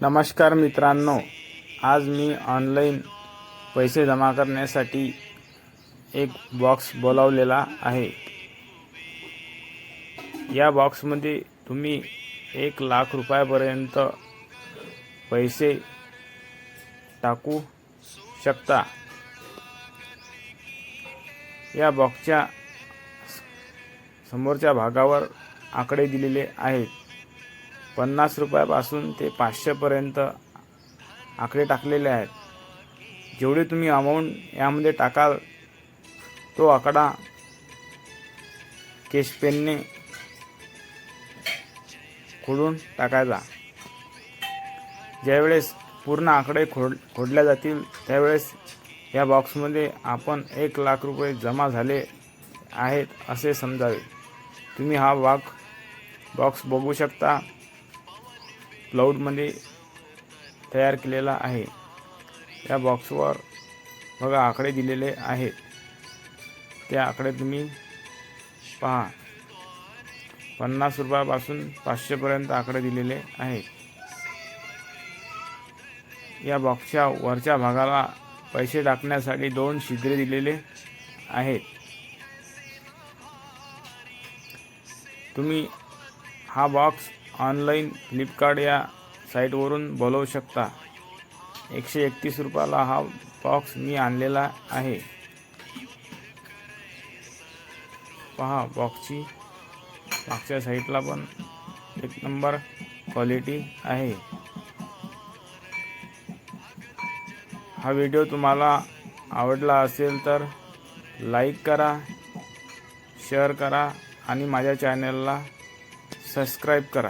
नमस्कार मित्रांनो, आज मी ऑनलाईन पैसे जमा करण्यासाठी एक बॉक्स बोलावलेला आहे। या बॉक्समध्ये तुम्ही 1,00,000 रुपयापर्यंत पैसे टाकू शकता। या बॉक्सच्या समोरच्या भागावर आकडे दिलेले आहेत। 50 रुपयापासून ते 500 पर्यंत आकडे टाकलेले आहेत। जेवढे तुम्ही अमाउंट यामध्ये टाकाल तो आकडा केश पेनने खोडून टाकायचा। ज्यावेळेस पूर्ण आकडे खोडल्या जातील त्यावेळेस या बॉक्समध्ये आपण 1,00,000 रुपये जमा झाले आहेत असे समजावे। तुम्ही हा बॉक्स बघू शकता, क्लाउडमध्ये तयार केलेला आहे। या बॉक्सवर बघा आकडे दिलेले आहेत, त्या आकडे तुम्ही पहा। 50 रुपयापासून 500 पर्यंत आकडे दिलेले आहेत। या बॉक्सच्या वरच्या भागाला पैसे टाकण्यासाठी 2 छिद्रे दिलेले आहेत। तुम्ही हा बॉक्स ऑनलाईन फ्लिपकार्ट या साईटवरून बोलवू शकता। 131 रुपयाला हा बॉक्स मी आणलेला आहे। पहा, बॉक्सची मागच्या साईडला पण एक नंबर क्वालिटी आहे। हा व्हिडिओ तुम्हाला आवडला असेल तर लाईक करा, शेअर करा आणि माझ्या चॅनलला सबस्क्राईब करा।